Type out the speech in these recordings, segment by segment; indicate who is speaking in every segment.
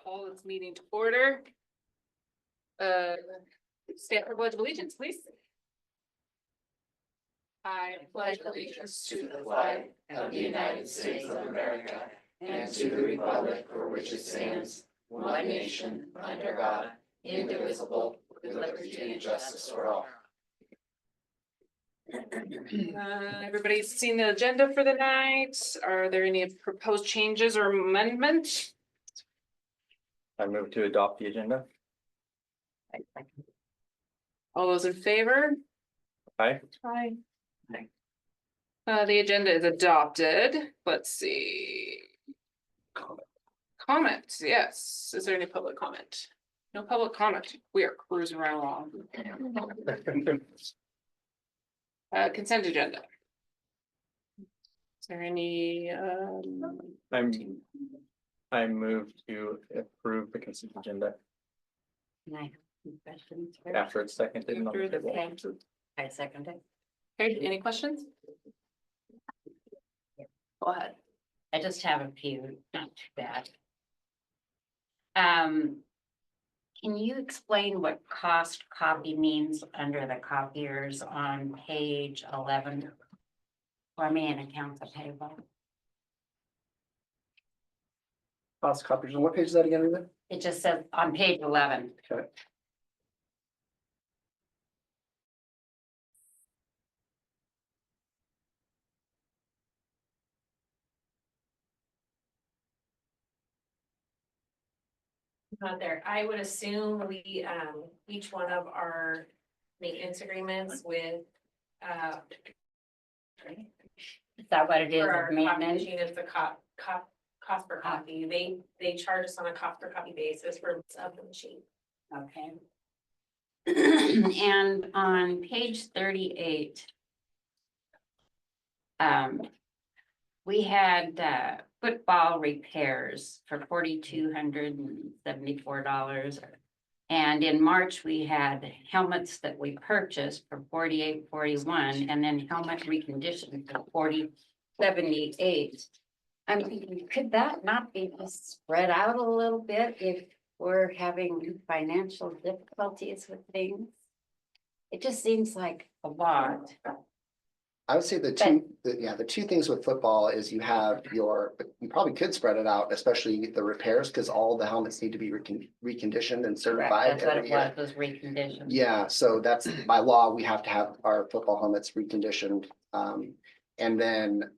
Speaker 1: Call this meeting to order. Stand for pledge of allegiance, please. I pledge allegiance to the flag of the United States of America and to the republic for which it stands, one nation, under God, indivisible, with liberty and justice for all. Everybody's seen the agenda for the night. Are there any proposed changes or amendments?
Speaker 2: I move to adopt the agenda.
Speaker 1: All those in favor?
Speaker 2: Aye.
Speaker 1: Aye. The agenda is adopted. Let's see. Comments, yes. Is there any public comment? No public comment. We are cruising right along. Consent agenda. Is there any
Speaker 2: I move to approve the consent agenda
Speaker 3: Can I have some questions first?
Speaker 2: after it's seconded. and on the
Speaker 1: After the
Speaker 2: table.
Speaker 3: I second it.
Speaker 1: Okay, any questions? Go ahead.
Speaker 3: I just have a few, not too bad. Can you explain what cost copy means under the copiers on page 11? For me, in accounts payable.
Speaker 4: Cost copies, and what page is that again, Rita?
Speaker 3: It just says on page 11.
Speaker 4: Okay.
Speaker 5: Not there. I would assume we, each one of our maintenance agreements with,
Speaker 3: Is that what it is?
Speaker 5: for our copy
Speaker 3: Maintenance?
Speaker 5: machine is the cost per copy. They charge us on a cost per copy basis for of the machine.
Speaker 3: Okay. And on page 38. We had football repairs for $4,274. And in March, we had helmets that we purchased for $48.41, and then helmet reconditioned for $40.78. I mean, could that not be just spread out a little bit if we're having financial difficulties with things? It just seems like a lot.
Speaker 4: I would say the two things with football is you have you probably could spread it out, especially the repairs, because all the helmets need to be reconditioned and certified.
Speaker 3: That's what
Speaker 4: every
Speaker 3: it
Speaker 4: year.
Speaker 3: was reconditioned.
Speaker 4: Yeah, so that's by law, we have to have our football helmets reconditioned. And then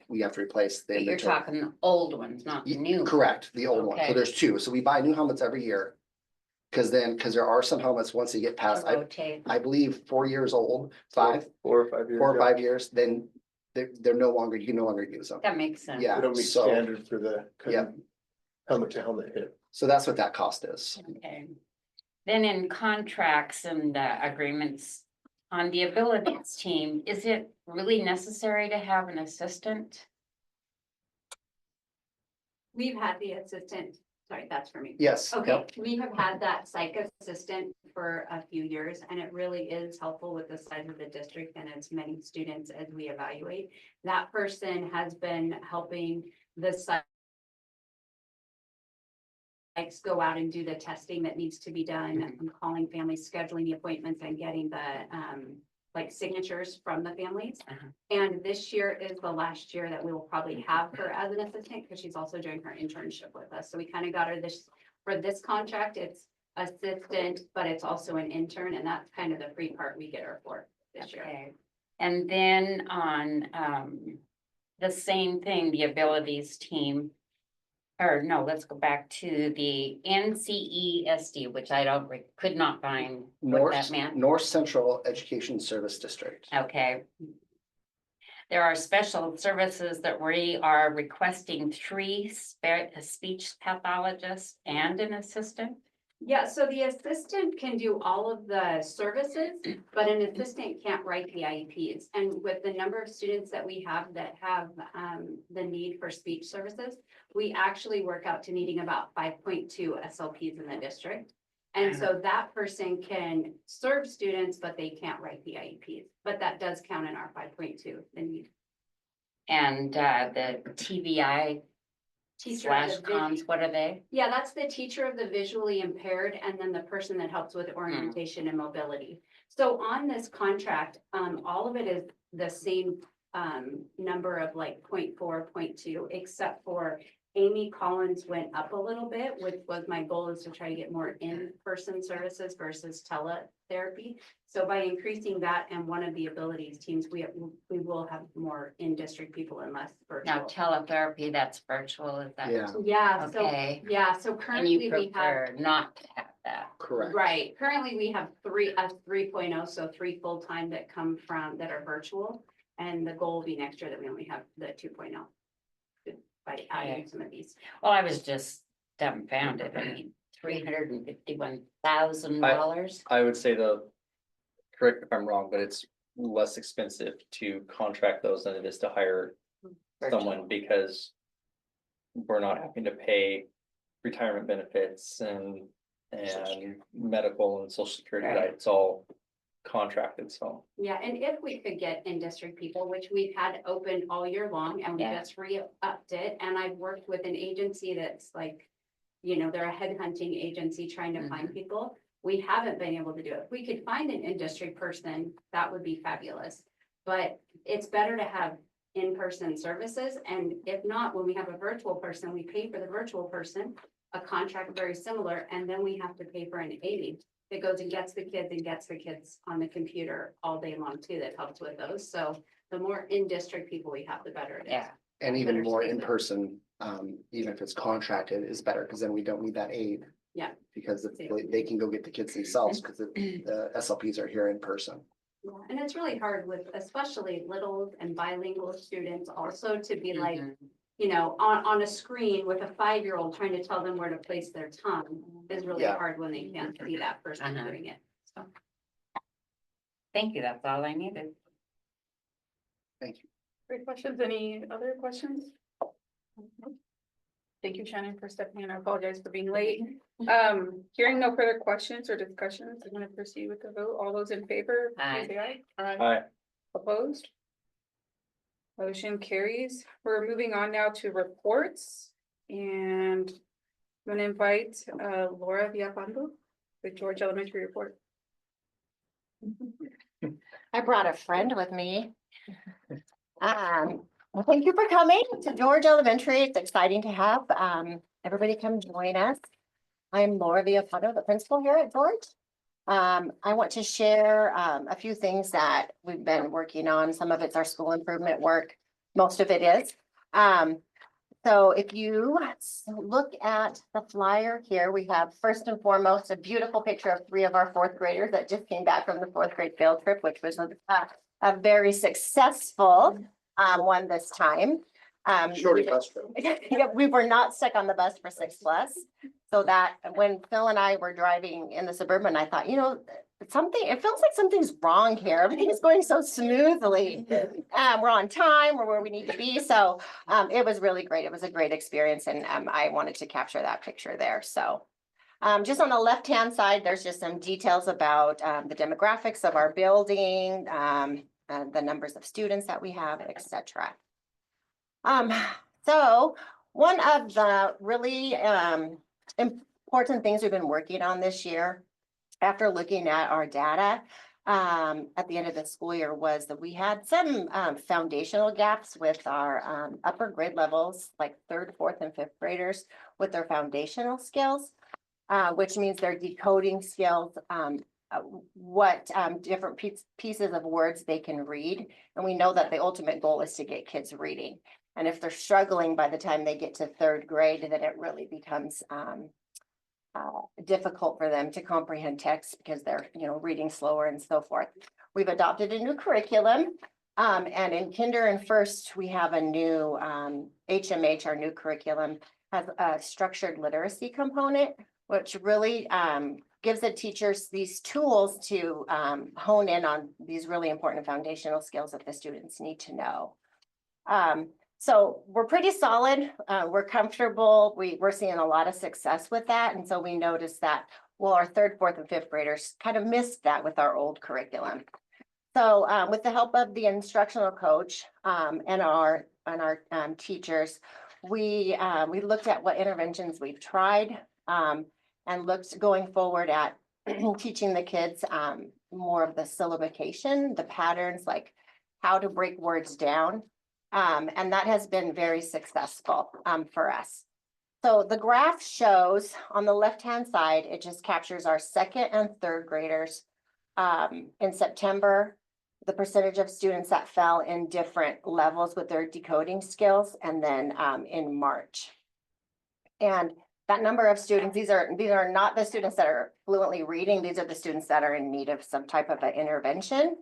Speaker 4: we have to replace the.
Speaker 3: But you're
Speaker 4: inventory.
Speaker 3: talking the old ones, not the new ones.
Speaker 4: Correct, the old one. So
Speaker 3: Okay.
Speaker 4: there's two. So we buy new helmets every year. Because there are some helmets, once they get past,
Speaker 3: Rotate.
Speaker 4: I believe 4 years old, 5,
Speaker 2: 4 or 5 years.
Speaker 4: 4 or
Speaker 2: ago.
Speaker 4: 5 years, then they're no longer, you can no longer use them.
Speaker 3: That makes sense.
Speaker 4: Yeah.
Speaker 6: It'll be
Speaker 4: So-
Speaker 6: standard for the.
Speaker 4: Yeah.
Speaker 6: Helmet to helmet hit.
Speaker 4: So that's what that cost is.
Speaker 3: Okay. Then in contracts and agreements on the abilities team, is it really necessary to have an assistant?
Speaker 7: We've had the assistant, sorry, that's for me.
Speaker 4: Yes.
Speaker 7: Okay,
Speaker 4: yep.
Speaker 7: we have had that psych assistant for a few years, and it really is helpful with the size of the district and as many students as we evaluate. That person has been helping the psychs go out and do the testing that needs to be done. I'm calling families, scheduling the appointments, and getting the like signatures from the families. And this year is the last year that we will probably have her as an assistant, because she's also doing her internship with us. So we kind of got her this, for this contract, it's assistant, but it's also an intern, and that's kind of the free part we get her for this year.
Speaker 3: Okay. And then on the same thing, the abilities team. or no, let's go back to the NCESD, which I could not find what that meant.
Speaker 4: North Central Education Service District.
Speaker 3: Okay. There are special services that we are requesting 3 speech pathologists and an assistant.
Speaker 7: Yeah, so the assistant can do all of the services, but an assistant can't write the IEPs. And with the number of students that we have that have the need for speech services, we actually work out to needing about 5.2 SLPs in the district. And so that person can serve students, but they can't write the IEPs. But that does count in our 5.2, the need.
Speaker 3: And the TVI
Speaker 7: Teacher of the
Speaker 3: /COMS, what are they?
Speaker 7: Yeah, that's the teacher of the visually impaired and then the person that helps with orientation and mobility. So on this contract, all of it is the same number of like 0.4, 0.2, except for Amy Collins went up a little bit, which was my goal, is to try to get more in-person services versus teletherapy. So by increasing that and one of the abilities teams, we will have more in-district people and less
Speaker 3: Now
Speaker 7: virtual.
Speaker 3: teletherapy, that's virtual, is that?
Speaker 4: Yeah,
Speaker 7: Yeah, so,
Speaker 3: Okay,
Speaker 7: yeah, so
Speaker 3: and
Speaker 7: currently
Speaker 3: you
Speaker 7: we have.
Speaker 3: prefer not to have that.
Speaker 4: correct.
Speaker 7: Right, currently we have 3.0, so 3 full-time that come from, that are virtual. And the goal will be next year that we only have the 2.0. By adding some of these.
Speaker 3: Well, I was just dumbfounded. I mean, $351,000.
Speaker 2: I would say correct me if I'm wrong, but it's less expensive to contract those than it is to hire someone, because we're not having to pay retirement benefits and medical and social security,
Speaker 3: Right.
Speaker 2: right? It's all contracted, so.
Speaker 7: Yeah, and if we could get in-district people, which we've had open all year long and we
Speaker 3: Yeah.
Speaker 7: just re-upped it. And I've worked with an agency that's like, you know, they're a headhunting agency trying to find people. We haven't been able to do it. If we could find an in-district person, that would be fabulous. But it's better to have in-person services. And if not, when we have a virtual person, we pay for the virtual person, a contract very similar, and then we have to pay for an aide that goes and gets the kids on the computer all day long too, that helps with those. So the more in-district people we have, the better it is.
Speaker 3: Yeah,
Speaker 4: And even
Speaker 7: Better
Speaker 4: more
Speaker 7: space.
Speaker 4: in person, even if it's contracted, is better, because then we don't need that aid.
Speaker 7: Yeah.
Speaker 4: Because they can go get the kids themselves, because the SLPs are here in person.
Speaker 7: Yeah, and it's really hard with especially little and bilingual students also to be like, you know, on a screen with a 5-year-old trying to tell them where to place their tongue is really
Speaker 4: Yeah.
Speaker 7: hard when they can't see that person doing it. So.
Speaker 3: Thank you. That's all I needed.
Speaker 4: Thank you.
Speaker 8: Great questions. Any other questions? Thank you, Shannon, for stepping in. I apologize for being late. Hearing no further questions or discussions, I'm going to proceed with the vote. All those in favor, please say aye.
Speaker 2: Aye.
Speaker 8: Opposed? Motion carries. We're moving on now to reports, and I'm going to invite Laura Villafanto, the George Elementary report.
Speaker 9: I brought a friend with me. Well, thank you for coming to George Elementary. It's exciting to have everybody come join us. I'm Laura Villafanto, the principal here at George. I want to share a few things that we've been working on. Some of it's our school improvement work. Most of it is. So if you look at the flyer here, we have first and foremost a beautiful picture of 3 of our 4th graders that just came back from the 4th grade field trip, which was a very successful one this time.
Speaker 6: Shorty bus trip.
Speaker 9: Yeah, we were not stuck on the bus for 6+. So that when Phil and I were driving in the Suburban, I thought, you know, it feels like something's wrong here. Everything's going so smoothly. We're on time, we're where we need to be. So it was really great. It was a great experience. And I wanted to capture that picture there. So just on the left-hand side, there's just some details about the demographics of our building, the numbers of students that we have, etc. So one of the really important things we've been working on this year, after looking at our data at the end of the school year, was that we had some foundational gaps with our upper grade levels, like 3rd, 4th, and 5th graders with their foundational skills, which means their decoding skills, what different pieces of words they can read. And we know that the ultimate goal is to get kids reading. And if they're struggling by the time they get to third grade, then it really becomes difficult for them to comprehend text because they're, reading slower and so forth. We've adopted a new curriculum. And in kinder and first, we have a new HMH, our new curriculum, has a structured literacy component, which really gives the teachers these tools to hone in on these really important foundational skills that the students need to know. So we're pretty solid. We're comfortable. We're seeing a lot of success with that. And so we noticed that, well, our third, fourth, and fifth graders kind of missed that with our old curriculum. So with the help of the instructional coach and our teachers, we looked at what interventions we've tried and looked going forward at teaching the kids more of the syllabication, the patterns, like how to break words down. And that has been very successful for us. So the graph shows on the left-hand side, it just captures our second and third graders in September, the percentage of students that fell in different levels with their decoding skills, and then in March. And that number of students, these are not the students that are fluently reading, these are the students that are in need of some type of an intervention,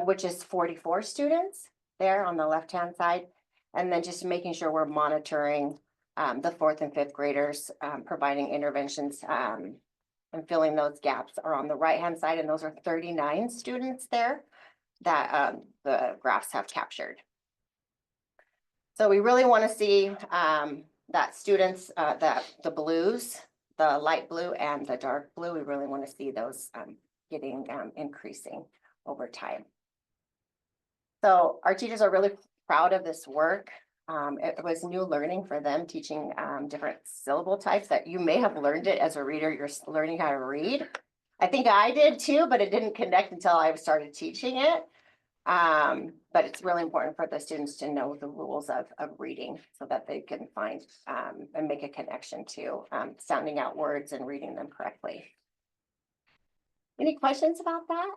Speaker 9: which is 44 students there on the left-hand side. And then just making sure we're monitoring the fourth and fifth graders, providing interventions and filling those gaps are on the right-hand side. And those are 39 students there that the graphs have captured. So we really want to see that students, the blues, the light blue and the dark blue, we really want to see those getting increasing over time. So our teachers are really proud of this work. It was new learning for them, teaching different syllable types that you may have learned it as a reader. You're learning how to read. I think I did too, but it didn't connect until I started teaching it. But it's really important for the students to know the rules of reading so that they can find and make a connection to sounding out words and reading them correctly. Any questions about that?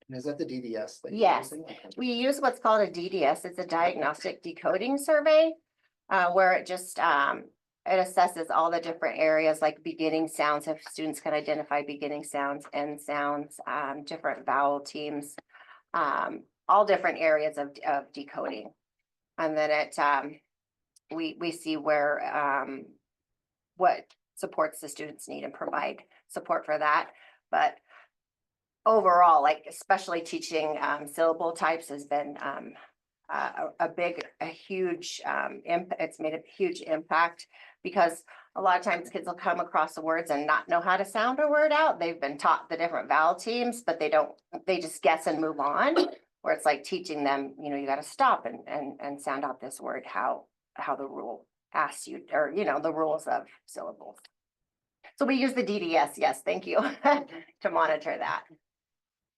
Speaker 4: And is that the DDS? that you're
Speaker 9: Yes.
Speaker 4: using? Okay.
Speaker 9: We use what's called a DDS. It's a diagnostic decoding survey where it just it assesses all the different areas like beginning sounds, if students can identify beginning sounds, end sounds, different vowel teams, all different areas of decoding. And then it we see where what supports the students need and provide support for that. But overall, like especially teaching syllable types has been a huge it's made a huge impact, because a lot of times kids will come across the words and not know how to sound a word out. They've been taught the different vowel teams, but they just guess and move on. Where it's like teaching them, you got to stop and sound out this word, how the rule asks you, or the rules of syllables. So we use the DDS, yes, thank you, to monitor that.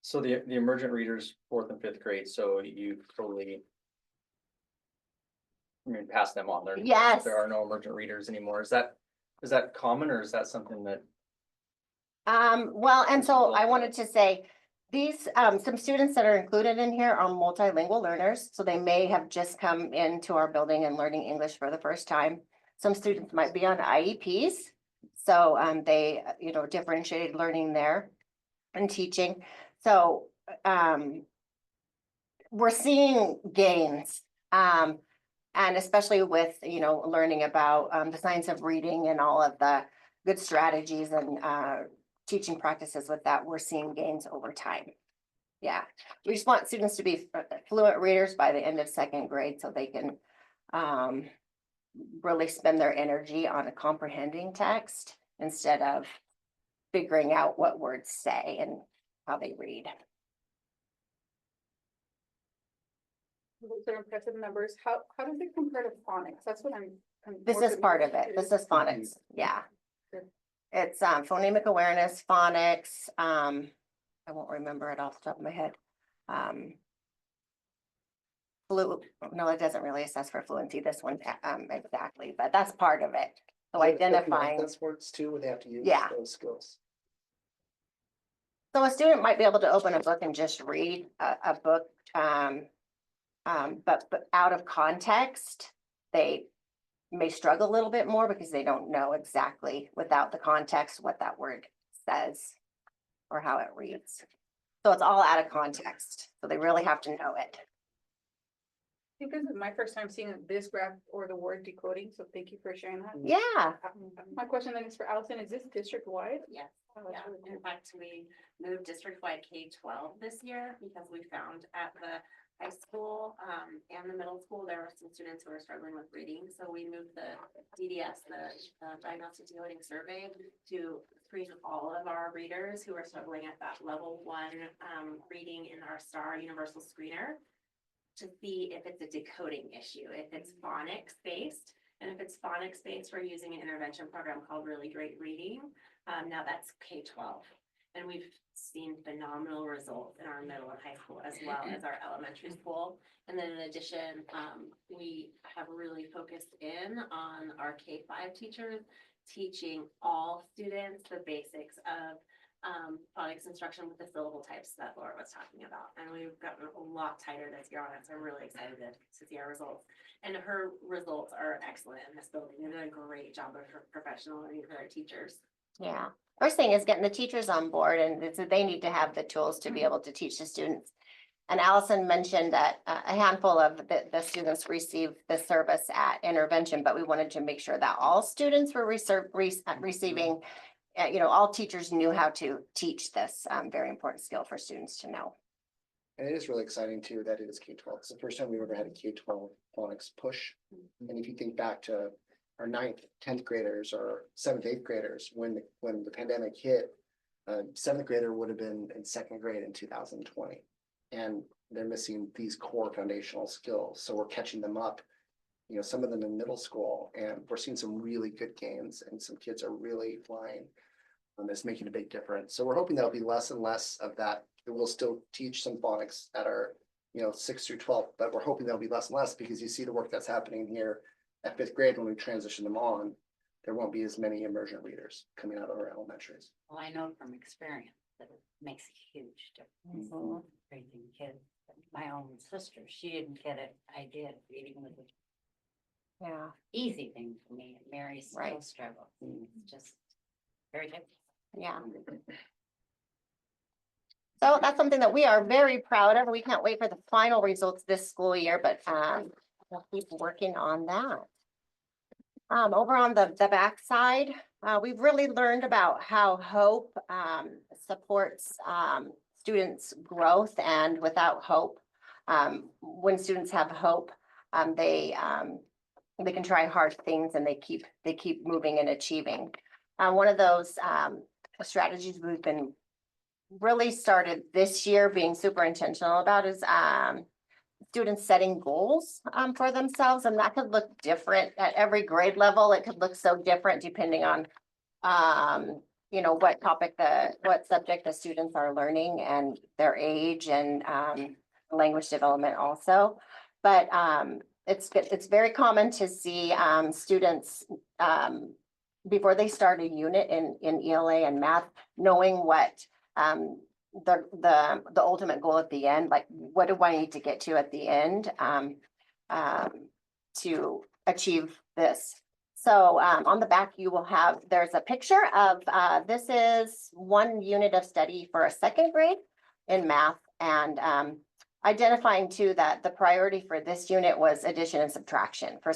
Speaker 2: So the emergent readers, fourth and fifth grade, so you totally pass them on.
Speaker 9: Yes.
Speaker 2: There are no emergent readers anymore. Is that common, or is that something that?
Speaker 9: Well, and so I wanted to say, these, some students that are included in here are multilingual learners, so they may have just come into our building and learning English for the first time. Some students might be on IEPs, so they, differentiated learning there and teaching. So we're seeing gains, and especially with, learning about the science of reading and all of the good strategies and teaching practices with that, we're seeing gains over time. Yeah, we just want students to be fluent readers by the end of second grade so they can really spend their energy on a comprehending text instead of figuring out what words say and how they read.
Speaker 8: Those are impressive numbers. How does it compare to phonics? That's what I'm
Speaker 9: This
Speaker 8: more
Speaker 9: is part of
Speaker 8: familiar
Speaker 9: it.
Speaker 8: with.
Speaker 9: This is phonics. Yeah.
Speaker 8: Good.
Speaker 9: It's phonemic awareness, phonics. I won't remember it off the top of my head. No, it doesn't really assess for fluency, this one exactly, but that's part of it. So
Speaker 4: Is it the
Speaker 9: identifying.
Speaker 4: Mathis words too, where they have to use
Speaker 9: Yeah.
Speaker 4: those skills.
Speaker 9: So a student might be able to open a book and just read a book, but out of context, they may struggle a little bit more because they don't know exactly without the context what that word says or how it reads. So it's all out of context. So they really have to know it.
Speaker 8: I think this is my first time seeing this graph or the word decoding, so thank you for sharing that.
Speaker 9: Yeah.
Speaker 8: My question then is for Allison, is this district wide?
Speaker 10: Yes,
Speaker 8: Oh, that's
Speaker 10: yeah.
Speaker 8: really cool.
Speaker 10: In fact, we moved district-wide K-12 this year because we found at the high school and the middle school, there were some students who were struggling with reading. So we moved the DDS, the Diagnostic Decoding Survey, to screen all of our readers who are struggling at that level 1 reading in our STAR Universal Screener, to see if it's a decoding issue, if it's phonics based. And if it's phonics based, we're using an intervention program called Really Great Reading. Now that's K-12. And we've seen phenomenal results in our middle and high school as well as our elementary school. And then in addition, we have really focused in on our K-5 teachers, teaching all students the basics of phonics instruction with the syllable types that Laura was talking about. And we've gotten a lot tighter this year on it, so I'm really excited to see our results. And her results are excellent in this building. They did a great job of her professional learning for their teachers.
Speaker 9: Yeah. First thing is getting the teachers on board, and it's that they need to have the tools to be able to teach the students. And Allison mentioned that a handful of the students received the service at intervention, but we wanted to make sure that all students were receiving, all teachers knew how to teach this very important skill for students to know.
Speaker 4: And it is really exciting too that it is K-12. It's the first time we've ever had a K-12 phonics push. And if you think back to our 9th, 10th graders or 7th, 8th graders, when the pandemic hit, 7th grader would have been in 2nd grade in 2020. And they're missing these core foundational skills. So we're catching them up, some of them in middle school, and we're seeing some really good gains, and some kids are really flying. It's making a big difference. So we're hoping there'll be less and less of that. We'll still teach some phonics at our, 6th through 12th, but we're hoping there'll be less and less because you see the work that's happening here at 5th grade when we transition them on. There won't be as many immersion readers coming out of our elementaries.
Speaker 3: Well, I know from experience that it makes a huge difference.
Speaker 9: Mhm.
Speaker 3: Raising kids. My own sister, she didn't get it. I did. Reading was an
Speaker 9: Yeah.
Speaker 3: easy thing for me. Mary still
Speaker 9: Right.
Speaker 3: struggles. It's just very difficult.
Speaker 9: Yeah. So that's something that we are very proud of. We can't wait for the final results this school year, but we'll keep working on that. Over on the back side, we've really learned about how hope supports students' growth, and without hope, when students have hope, they can try hard things and they keep moving and achieving. One of those strategies we've been really started this year being super intentional about is students setting goals for themselves, and that could look different at every grade level. It could look so different depending on what what subject the students are learning and their age and language development also. But it's very common to see students before they start a unit in ELA and math, knowing what the ultimate goal at the end, like what do I need to get to at the end to achieve this. So on the back, you will have, there's a picture of, this is one unit of study for a 2nd grade in math, and identifying too that the priority for this unit was addition and subtraction for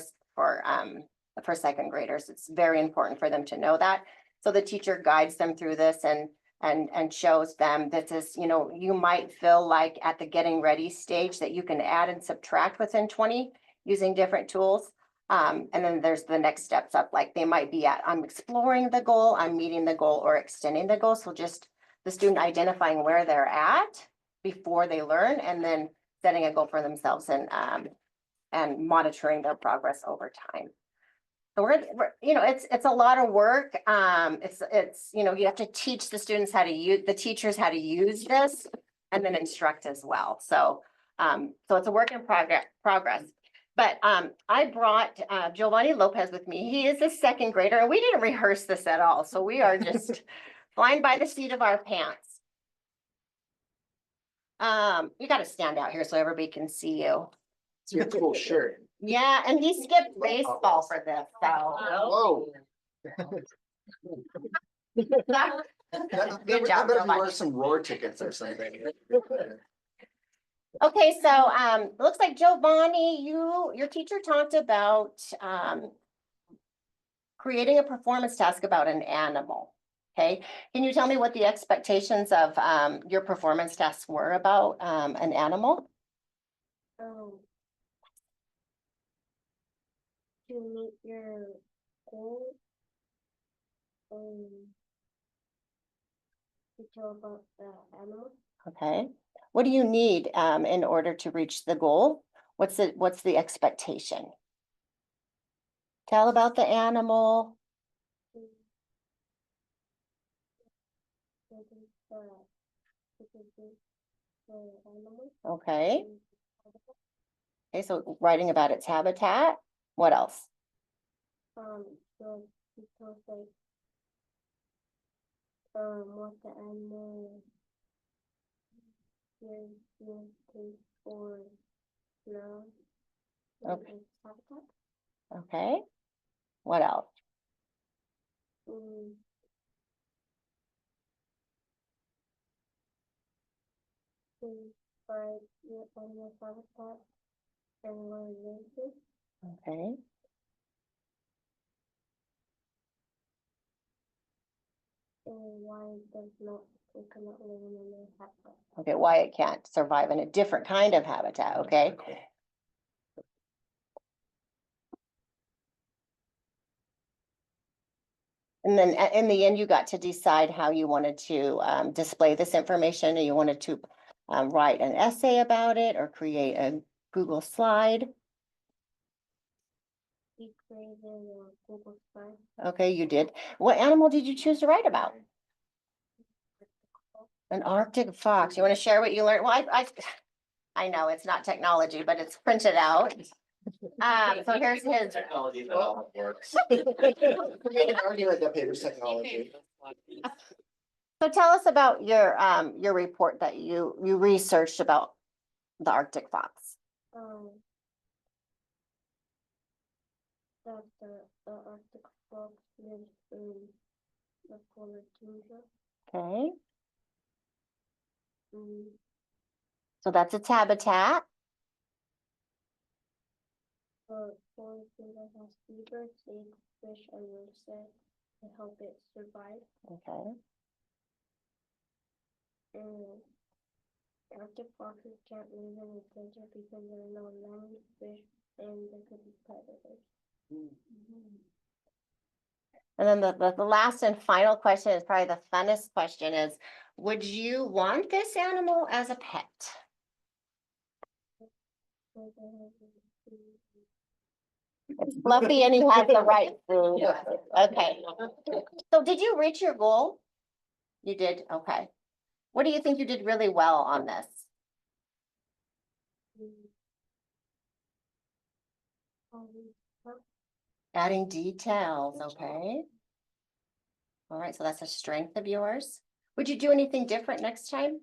Speaker 9: 2nd graders. It's very important for them to know that. So the teacher guides them through this and shows them that this, you might feel like at the getting ready stage that you can add and subtract within 20 using different tools. And then there's the next steps up, like they might be at, I'm exploring the goal, I'm meeting the goal, or extending the goal. So just the student identifying where they're at before they learn, and then setting a goal for themselves and monitoring their progress over time. So we're it's a lot of work. It's you have to teach the students how to use, the teachers how to use this, and then instruct as well. So so it's a work in progress. But I brought Giovanni Lopez with me. He is a 2nd grader, and we didn't rehearse this at all. So we are just flying by the seat of our pants. You gotta stand out here so everybody can see you.
Speaker 4: It's your cool shirt.
Speaker 9: Yeah, and he skipped baseball for this, so.
Speaker 4: Whoa.
Speaker 9: Good job,
Speaker 4: That better be
Speaker 9: Giovanni.
Speaker 4: worth some Roar tickets or something.
Speaker 9: Okay, so, it looks like Giovanni, your teacher talked about, creating a performance task about an animal. Okay, can you tell me what the expectations of, your performance tasks were about, an animal?
Speaker 10: To meet your goal. To tell about the animal.
Speaker 9: Okay, what do you need, in order to reach the goal? What's the expectation? Tell about the animal. Okay. Okay, so writing about its habitat. What else?
Speaker 10: So because like, what the animal is taste or smell.
Speaker 9: Okay.
Speaker 10: its habitat.
Speaker 9: Okay. What else?
Speaker 10: To find your animal habitat and where it lives.
Speaker 9: Okay.
Speaker 10: And why it cannot live in a habitat.
Speaker 9: Okay, why it can't survive in a different kind of habitat, okay? And then in the end, you got to decide how you wanted to display this information, or you wanted to write an essay about it or create a Google slide.
Speaker 10: We created a Google slide.
Speaker 9: Okay, you did. What animal did you choose to write about? An Arctic fox. You want to share what you learned? Well, I know it's not technology, but it's printed out. So here's his.
Speaker 2: Technology that works.
Speaker 4: Argue like that paper's technology.
Speaker 9: So tell us about your report that you researched about the Arctic fox.
Speaker 10: That the Arctic fox lives in the polar tundra.
Speaker 9: Okay. So that's its habitat.
Speaker 10: The polar tundra has seabirds, snakes, fish, and insects to help it survive.
Speaker 9: Okay.
Speaker 10: And Arctic foxes can't live in the desert because there are no land, fish, and there could be predators.
Speaker 9: And then the last and final question is probably the funnest question is, would you want this animal as a pet? It's fluffy and he has the right food. Okay. So did you reach your goal? You did, okay. What do you think you did really well on this? Adding details, okay. All right, so that's a strength of yours. Would you do anything different next time?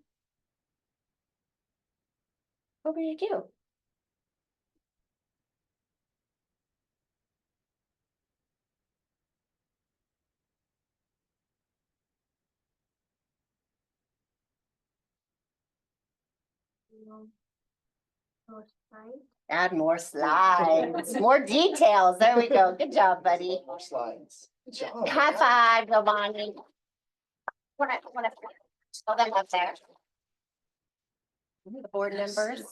Speaker 9: What would you do?
Speaker 10: More slides.
Speaker 9: Add more slides, more details. There we go. Good job, buddy.
Speaker 4: More slides. Good job.
Speaker 9: High five, Giovanni. Wanna show them up there. The board members.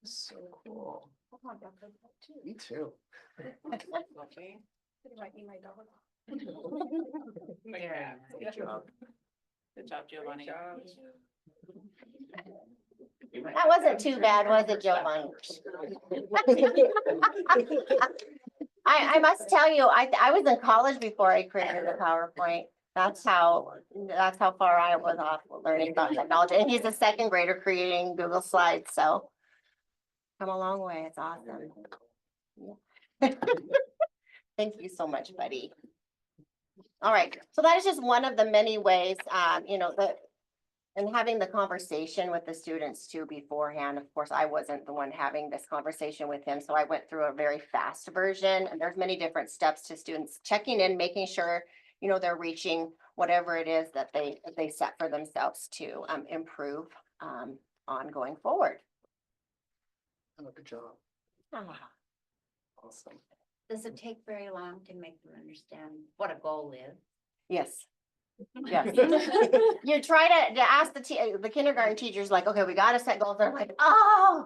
Speaker 4: So cool. Me too.
Speaker 1: Yeah, good job. Good job, Giovanni.
Speaker 9: That wasn't too bad, was it, Giovanni? I must tell you, I was in college before I created a PowerPoint. That's how far I was off learning about technology. And he's a second grader creating Google Slides, so come a long way. It's awesome. Yeah. Thank you so much, buddy. All right, so that is just one of the many ways, and having the conversation with the students too beforehand. Of course, I wasn't the one having this conversation with him, so I went through a very fast version, and there's many different steps to students checking in, making sure, you know, they're reaching whatever it is that they set for themselves to improve on going forward.
Speaker 4: Oh, good job.
Speaker 9: Ah.
Speaker 4: Awesome.
Speaker 3: Does it take very long to make them understand what a goal is?
Speaker 9: Yes. Yes. You try to ask the kindergarten teachers, like, okay, we gotta set goals. They're like, oh,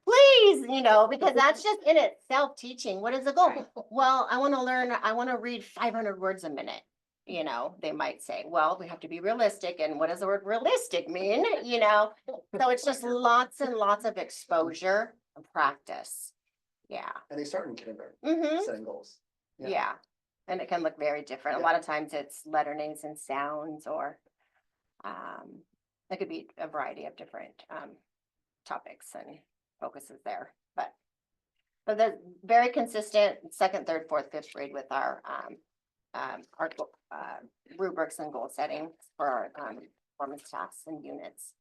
Speaker 9: please, you know, because that's just in itself teaching. What is the goal? Well, I want to learn, I want to read 500 words a minute. You know, they might say, well, we have to be realistic. And what does the word realistic mean? You know, so it's just lots and lots of exposure and practice. Yeah.
Speaker 4: And they start in kindergarten,
Speaker 9: Mm-hmm.
Speaker 4: setting goals.
Speaker 9: Yeah. And it can look very different. A lot of times it's letter names and sounds, or it could be a variety of different topics and focuses there. But they're very consistent second, third, fourth, fifth grade with our rubrics and goal settings for our performance tasks and units.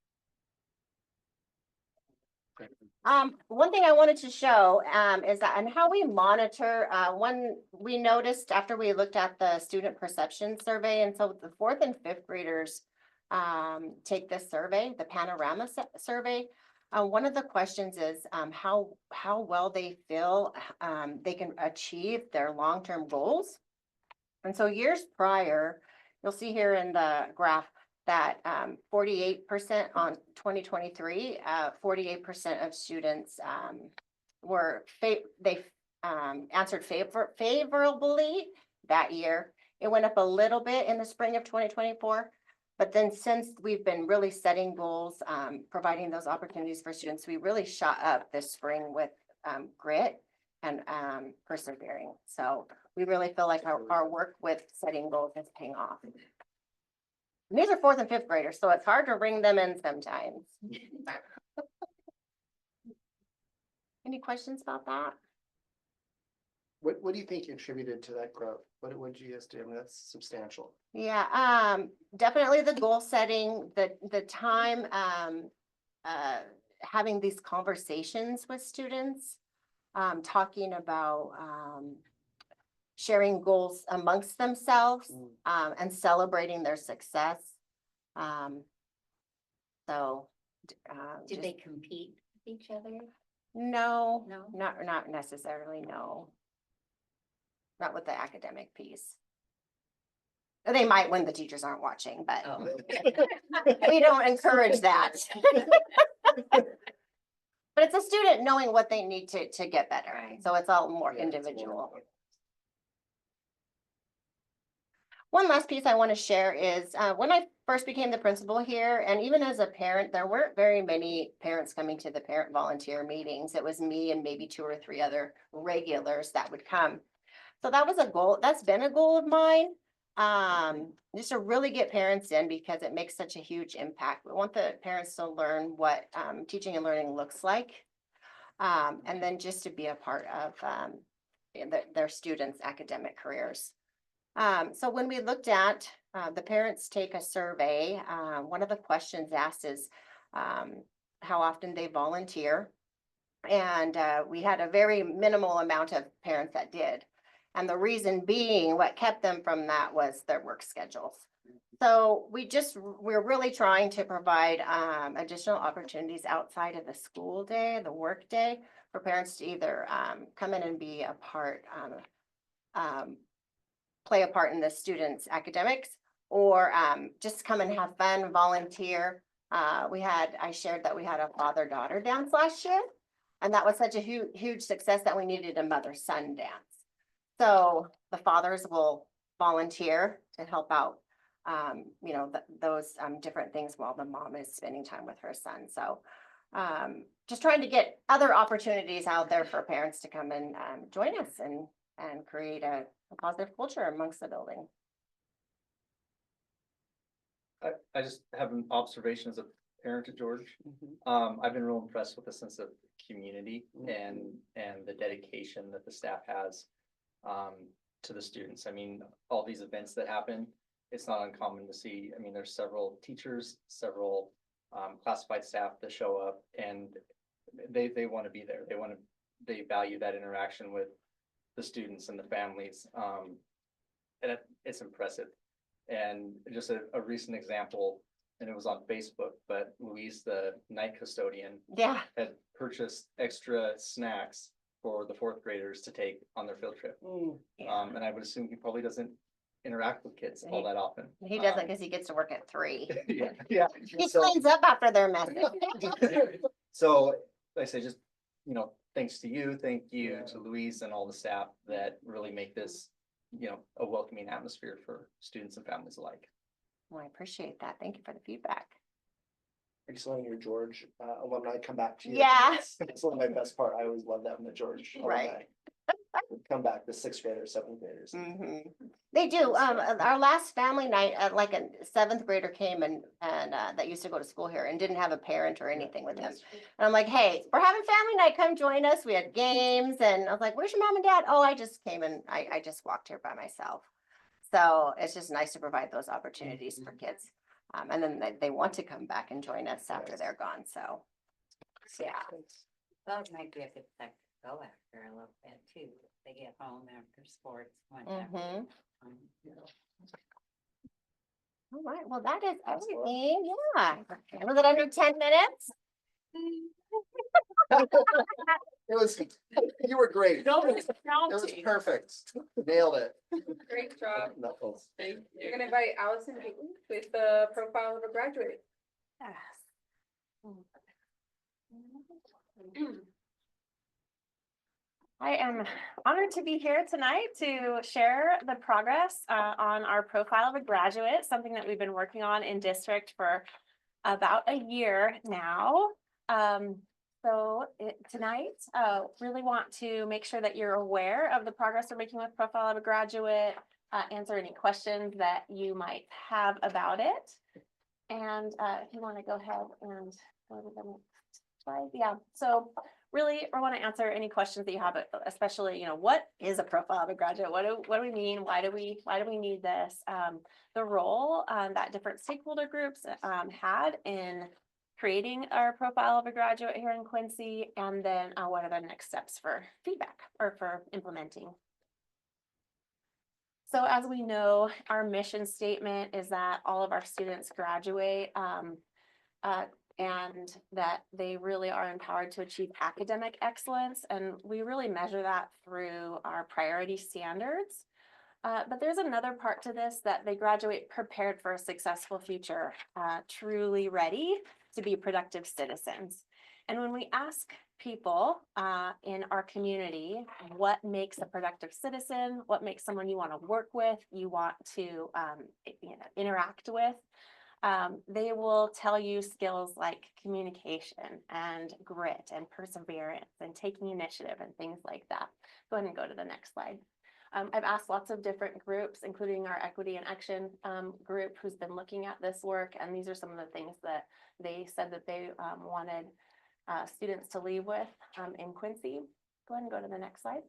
Speaker 9: One thing I wanted to show is that and how we monitor when we noticed after we looked at the student perception survey, and so the fourth and fifth graders take this survey, the panorama survey. One of the questions is how well they feel they can achieve their long-term goals. And so years prior, you'll see here in the graph that 48% on 2023, 48% of students were answered favorably that year. It went up a little bit in the spring of 2024, but then since we've been really setting goals, providing those opportunities for students, we really shot up this spring with grit and persevering. So we really feel like our work with setting goals is paying off. And these are fourth and fifth graders, so it's hard to ring them in sometimes. Any questions about that?
Speaker 4: What do you think contributed to that growth? What did you guys do? I mean, that's substantial.
Speaker 9: Yeah, definitely the goal setting, the time, having these conversations with students, talking about sharing goals amongst themselves, and celebrating their success.
Speaker 3: Did they compete with each other?
Speaker 9: No,
Speaker 3: No?
Speaker 9: not necessarily, no. Not with the academic piece. They might when the teachers aren't watching, but
Speaker 3: Oh.
Speaker 9: we don't encourage that. But it's a student knowing what they need to get better. So it's all more
Speaker 4: Yeah, it's
Speaker 9: individual.
Speaker 4: more-
Speaker 9: One last piece I want to share is when I first became the principal here, and even as a parent, there weren't very many parents coming to the parent volunteer meetings. It was me and maybe 2 or 3 other regulars that would come. So that was a goal. That's been a goal of mine. Just to really get parents in because it makes such a huge impact. We want the parents to learn what teaching and learning looks like. And then just to be a part of their students' academic careers. So when we looked at the parents take a survey, one of the questions asked is how often they volunteer. And we had a very minimal amount of parents that did. And the reason being what kept them from that was their work schedules. So we're really trying to provide additional opportunities outside of the school day, the work day, for parents to either come in and be a part, play a part in the students' academics, or just come and have fun, volunteer. I shared that we had a father-daughter dance last year, and that was such a huge success that we needed a mother-son dance. So the fathers will volunteer to help out, those different things while the mom is spending time with her son. So just trying to get other opportunities out there for parents to come and join us and create a positive culture amongst the building.
Speaker 2: I just have an observation as a parent to George. I've been real impressed with the sense of community and the dedication that the staff has to the students. I mean, all these events that happen, it's not uncommon to see, I mean, there's several teachers, several classified staff that show up and they want to be there. They value that interaction with the students and the families. And it's impressive. And just a recent example, and it was on Facebook, but Louise, the night custodian,
Speaker 9: Yeah,
Speaker 2: had purchased extra snacks for the fourth graders to take on their field trip. And I would assume he probably doesn't interact with kids all that often.
Speaker 9: he doesn't because he gets to work at 3.
Speaker 2: Yeah.
Speaker 9: He
Speaker 2: So-
Speaker 9: cleans up after their mess.
Speaker 2: So, like I say, just, thanks to you, thank you to Louise and all the staff that really make this, a welcoming atmosphere for students and families alike.
Speaker 9: Well, I appreciate that. Thank you for the feedback.
Speaker 4: Excellent, your George alumni come back to you.
Speaker 9: Yeah.
Speaker 4: It's one of my best part. I always love that when the George
Speaker 9: Right.
Speaker 4: alumni would come back, the 6th graders, 7th graders.
Speaker 9: They do. Our last family night, like a 7th grader came and that used to go to school here and didn't have a parent or anything with him. And I'm like, hey, we're having family night. Come join us. We had games and I was like, where's your mom and dad? Oh, I just came and I just walked here by myself. So it's just nice to provide those opportunities for kids. And then they want to come back and join us after they're gone. So, yeah.
Speaker 3: That might be a good thing to go after a little bit too. If they get home after sports. Whenever.
Speaker 9: All right. Well, that is everything. Yeah. Was it under 10 minutes?
Speaker 4: It was, you were great. It was perfect. Nailed it.
Speaker 8: Great job.
Speaker 4: Knuckles.
Speaker 8: You're gonna invite Allison Payton with the profile of a graduate.
Speaker 11: I am honored to be here tonight to share the progress on our profile of a graduate, something that we've been working on in district for about a year now. Tonight, really want to make sure that you're aware of the progress we're making with profile of a graduate, answer any questions that you might have about it. And if you want to go ahead and go to the next slide. Yeah, so really, I want to answer any questions that you have, especially, what is a profile of a graduate? What do we mean? Why do we need this? The role that different stakeholder groups had in creating our profile of a graduate here in Quincy, and then what are the next steps for feedback or for implementing. So as we know, our mission statement is that all of our students graduate and that they really are empowered to achieve academic excellence. And we really measure that through our priority standards. But there's another part to this, that they graduate prepared for a successful future, truly ready to be productive citizens. And when we ask people in our community, what makes a productive citizen, what makes someone you want to work with, you want to interact with, they will tell you skills like communication and grit and perseverance and taking initiative and things like that. Go ahead and go to the next slide. I've asked lots of different groups, including our Equity and Action group, who's been looking at this work. And these are some of the things that they said that they wanted students to leave with in Quincy. Go ahead and go to the next slide.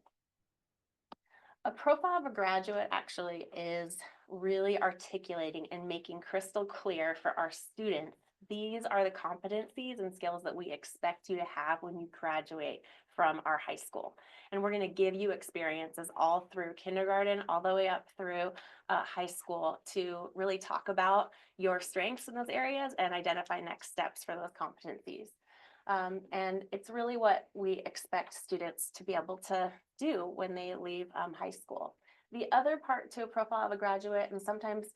Speaker 11: A profile of a graduate actually is really articulating and making crystal clear for our students. These are the competencies and skills that we expect you to have when you graduate from our high school. And we're going to give you experiences all through kindergarten, all the way up through high school to really talk about your strengths in those areas and identify next steps for those competencies. And it's really what we expect students to be able to do when they leave high school. The other part to a profile of a graduate, and sometimes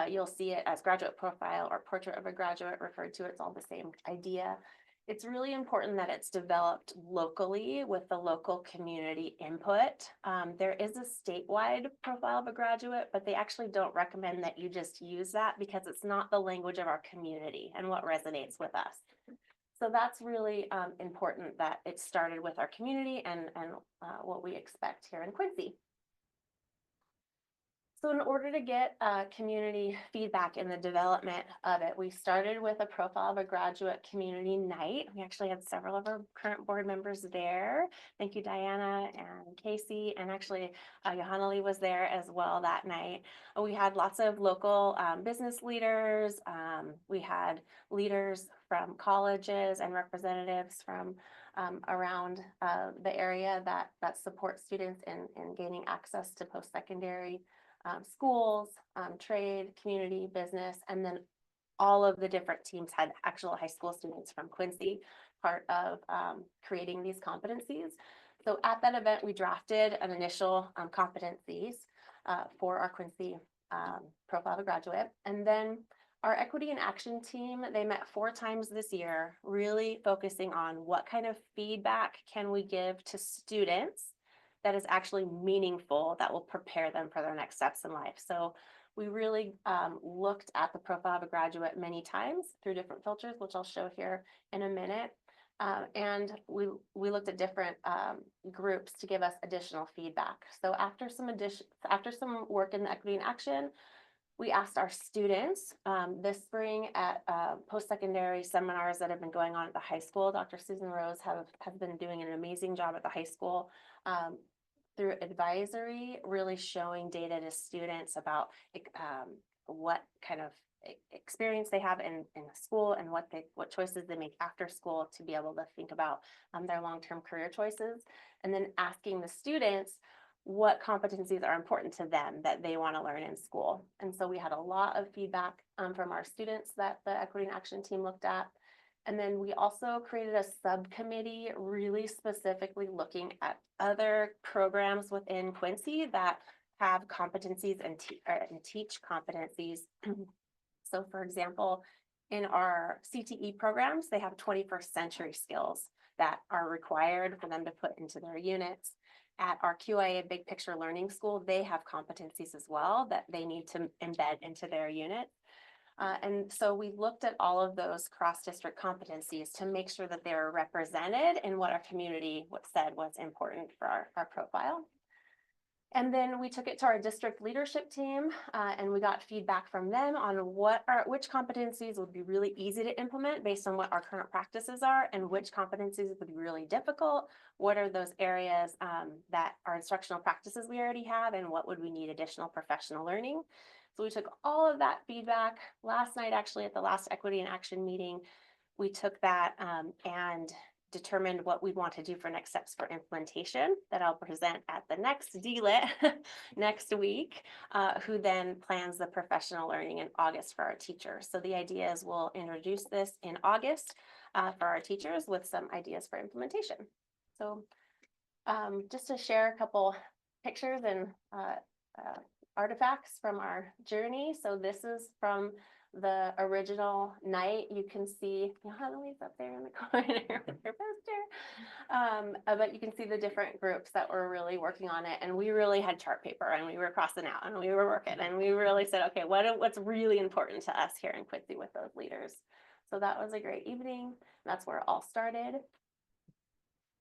Speaker 11: you'll see it as graduate profile or portrait of a graduate referred to, it's all the same idea. It's really important that it's developed locally with the local community input. There is a statewide profile of a graduate, but they actually don't recommend that you just use that because it's not the language of our community and what resonates with us. So that's really important that it started with our community and what we expect here in Quincy. So in order to get community feedback in the development of it, we started with a profile of a graduate community night. We actually had several of our current board members there. Thank you, Diana and Casey, and actually Johanna was there as well that night. We had lots of local business leaders. We had leaders from colleges and representatives from around the area that support students in gaining access to post-secondary schools, trade, community, business, and then all of the different teams had actual high school students from Quincy, part of creating these competencies. So at that event, we drafted an initial competencies for our Quincy profile of a graduate. And then our equity and action team, they met 4 times this year, really focusing on what kind of feedback can we give to students that is actually meaningful, that will prepare them for their next steps in life. So we really looked at the profile of a graduate many times through different filters, which I'll show here in a minute. And we looked at different groups to give us additional feedback. So after some work in the equity and action, we asked our students this spring at post-secondary seminars that have been going on at the high school. Dr. Susan Rose has been doing an amazing job at the high school through advisory, really showing data to students about what kind of experience they have in school and what choices they make after school to be able to think about their long-term career choices, and then asking the students what competencies are important to them that they want to learn in school. And so we had a lot of feedback from our students that the equity and action team looked at. And then we also created a subcommittee really specifically looking at other programs within Quincy that have competencies and teach competencies. So for example, in our CTE programs, they have 21st century skills that are required for them to put into their units. At our QIA Big Picture Learning School, they have competencies as well that they need to embed into their unit. And so we looked at all of those cross-district competencies to make sure that they were represented in what our community said was important for our profile. And then we took it to our district leadership team and we got feedback from them on which competencies would be really easy to implement based on what our current practices are, and which competencies would be really difficult. What are those areas that are instructional practices we already have, and what would we need additional professional learning? So we took all of that feedback last night, actually at the last equity and action meeting. We took that and determined what we want to do for next steps for implementation that I'll present at the next DLIT next week, who then plans the professional learning in August for our teachers. So the idea is we'll introduce this in August for our teachers with some ideas for implementation. So just to share a couple pictures and artifacts from our journey. So this is from the original night. You can see Johanna's up there in the corner with her poster. But you can see the different groups that were really working on it. And we really had chart paper and we were crossing out and we were working and we really said, okay, what's really important to us here in Quincy with those leaders? So that was a great evening. That's where it all started.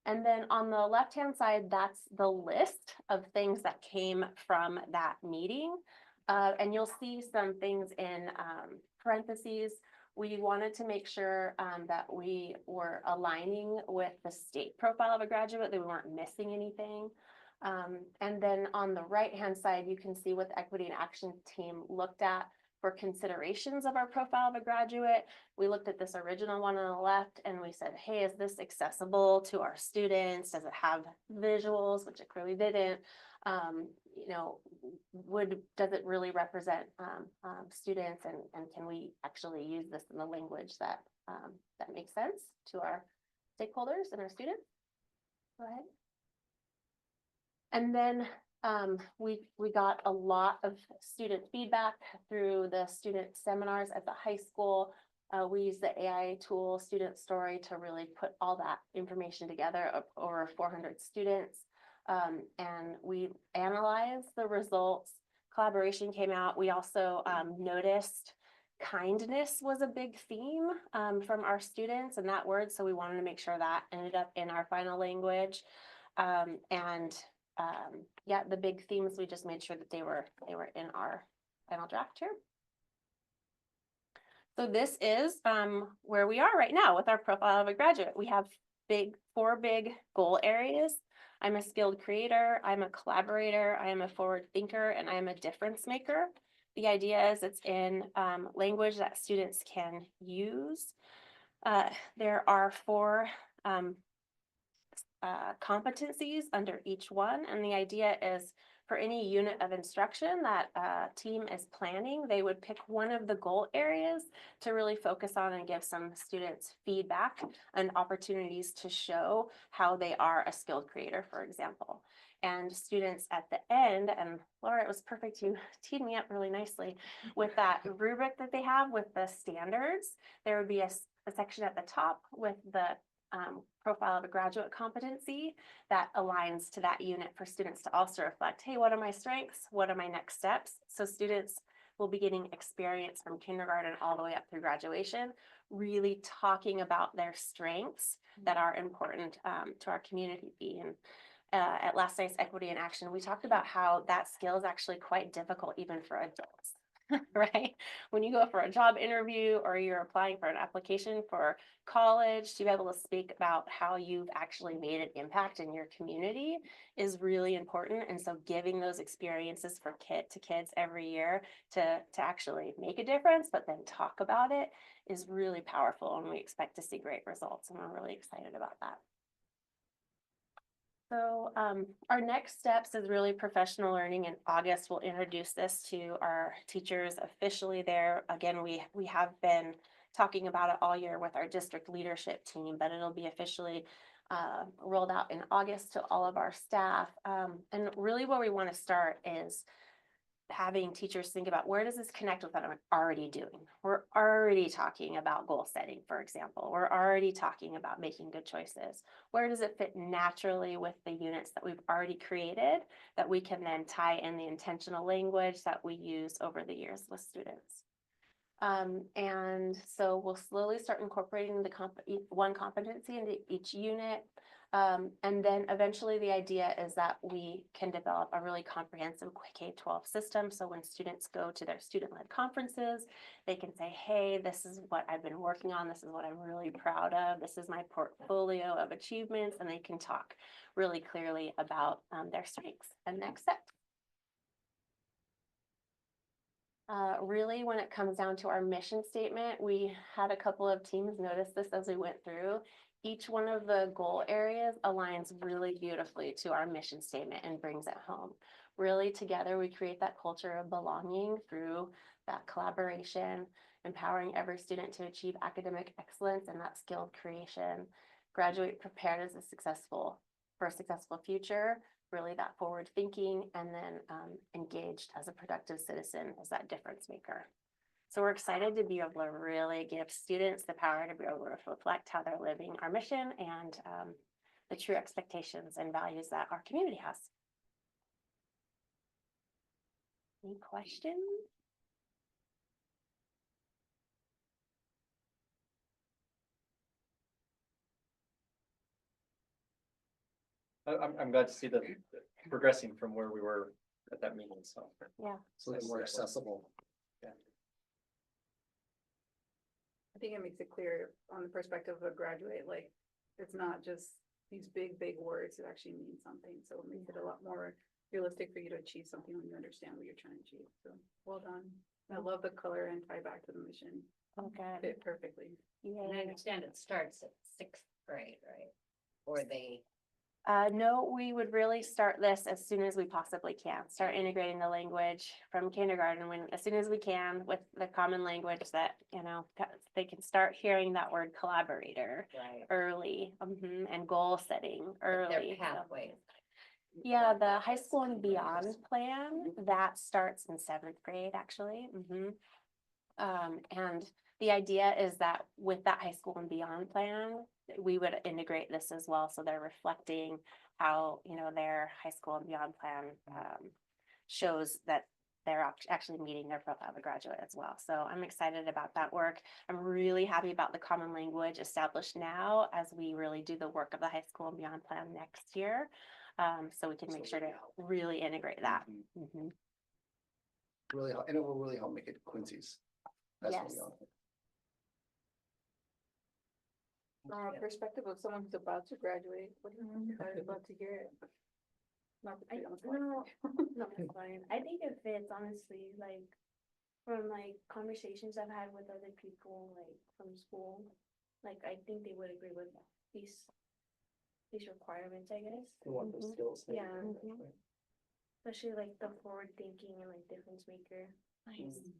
Speaker 11: And then on the left-hand side, that's the list of things that came from that meeting. And you'll see some things in parentheses. We wanted to make sure that we were aligning with the state profile of a graduate, that we weren't missing anything. And then on the right-hand side, you can see what the Equity and Action team looked at for considerations of our profile of a graduate. We looked at this original one on the left and we said, hey, is this accessible to our students? Does it have visuals, which it clearly didn't? You know, does it really represent students, and can we actually use this in the language that that makes sense to our stakeholders and our students? Go ahead. And then we got a lot of student feedback through the student seminars at the high school. We used the AI tool Student Story to really put all that information together of over 400 students. And we analyzed the results. Collaboration came out. We also noticed kindness was a big theme from our students and that word. So we wanted to make sure that ended up in our final language. And yeah, the big themes, we just made sure that they were in our final draft here. So this is where we are right now with our profile of a graduate. We have four big goal areas. I'm a skilled creator, I'm a collaborator, I am a forward thinker, and I am a difference maker. The idea is it's in language that students can use. There are four competencies under each one, and the idea is for any unit of instruction that a team is planning, they would pick one of the goal areas to really focus on and give some students feedback and opportunities to show how they are a skilled creator, for example. And students at the end, and Laura, it was perfect, you teed me up really nicely with that rubric that they have with the standards. There would be a section at the top with the profile of a graduate competency that aligns to that unit for students to also reflect, hey, what are my strengths? What are my next steps? So students will be getting experience from kindergarten all the way up through graduation, really talking about their strengths that are important to our community. And at last night's Equity in Action, we talked about how that skill is actually quite difficult even for adults. Right? When you go for a job interview or you're applying for an application for college, to be able to speak about how you've actually made an impact in your community is really important. And so giving those experiences for kids every year to actually make a difference, but then talk about it is really powerful. And we expect to see great results. And we're really excited about that. So our next steps is really professional learning. In August, we'll introduce this to our teachers officially there. Again, we have been talking about it all year with our district leadership team, but it'll be officially rolled out in August to all of our staff. And really where we want to start is having teachers think about, where does this connect with what I'm already doing? We're already talking about goal setting, for example. We're already talking about making good choices. Where does it fit naturally with the units that we've already created that we can then tie in the intentional language that we use over the years with students? And so we'll slowly start incorporating one competency into each unit. And then eventually the idea is that we can develop a really comprehensive K-12 system. So when students go to their student-led conferences, they can say, hey, this is what I've been working on. This is what I'm really proud of. This is my portfolio of achievements. And they can talk really clearly about their strengths and next steps. Really, when it comes down to our mission statement, we had a couple of teams notice this as we went through. Each one of the goal areas aligns really beautifully to our mission statement and brings it home. Really, together, we create that culture of belonging through that collaboration, empowering every student to achieve academic excellence and that skilled creation, graduate prepared as for a successful future, really that forward thinking, and then engaged as a productive citizen as that difference maker. So we're excited to be able to really give students the power to be able to reflect how they're living our mission and the true expectations and values that our community has. Any questions?
Speaker 2: I'm glad to see the progressing from where we were at that meeting, so.
Speaker 11: Yeah.
Speaker 4: So they're more accessible.
Speaker 8: I think it makes it clear on the perspective of a graduate, like, it's not just these big words, it actually means something. So it makes it a lot more realistic for you to achieve something when you understand what you're trying to achieve. So well done. I love the color and tie back to the mission.
Speaker 11: Okay.
Speaker 8: Fit perfectly.
Speaker 3: And I understand it starts at 6th grade, right? Or they.
Speaker 11: No, we would really start this as soon as we possibly can. Start integrating the language from kindergarten as soon as we can with the common language that, they can start hearing that word collaborator early and goal setting early.
Speaker 3: Their pathways.
Speaker 11: Yeah, the high school and beyond plan that starts in 7th grade, actually. And the idea is that with that high school and beyond plan, we would integrate this as well. So they're reflecting how, their high school and beyond plan shows that they're actually meeting their profile of a graduate as well. So I'm excited about that work. I'm really happy about the common language established now as we really do the work of the high school and beyond plan next year. so we can make sure to really integrate that. Mhm.
Speaker 4: Really, and it will really help make it Quincy's. That's what we
Speaker 11: Yes.
Speaker 4: want.
Speaker 8: From a perspective of someone who's about to graduate, what do you excited about to hear it? Not to put you on the spot.
Speaker 12: No, no, it's fine. I think it fits, honestly, like, from like conversations I've had with other people, like, from school. Like, I think they would agree with these requirements, I guess.
Speaker 4: We want those skills. that we
Speaker 12: Yeah.
Speaker 4: bring back, right?
Speaker 12: Especially like the forward thinking and like difference maker.
Speaker 11: Nice.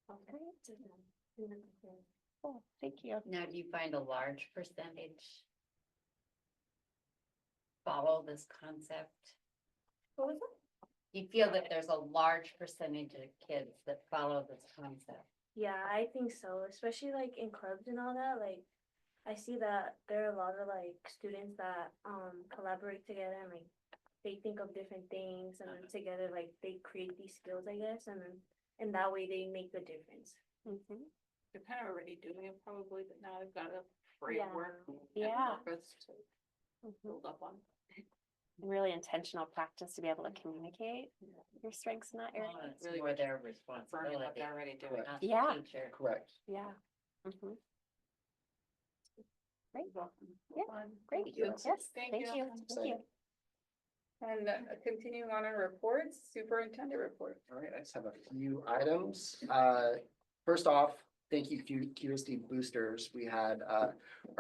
Speaker 12: Okay.
Speaker 11: Cool. Thank you.
Speaker 3: Now, do you find a large percentage follow this concept?
Speaker 12: What was it?
Speaker 3: Do you feel that there's a large percentage of kids that follow this concept?
Speaker 12: Yeah, I think so, especially like in clubs and all that, like, I see that there are a lot of like students that collaborate together and like they think of different things and then together like they create these skills, I guess, and then in that way they make the difference.
Speaker 11: Mhm.
Speaker 8: They're kind of already doing it probably, but now they've got a
Speaker 12: framework
Speaker 11: Yeah.
Speaker 8: purpose to
Speaker 11: Mhm.
Speaker 8: build up on.
Speaker 11: Really intentional practice to be able to communicate your strengths in that area.
Speaker 3: Well, it's more their responsibility.
Speaker 8: already doing.
Speaker 3: not the
Speaker 11: Yeah.
Speaker 3: teacher.
Speaker 4: Correct.
Speaker 11: Yeah. Mhm. Great.
Speaker 8: Yeah.
Speaker 11: Great.
Speaker 8: Thank you.
Speaker 11: Yes,
Speaker 8: Thank
Speaker 11: thank
Speaker 8: you.
Speaker 11: you. Thank you.
Speaker 8: And continuing on our reports, superintendent report.
Speaker 4: All right, I just have a few items. First off, thank you QSD boosters. We had our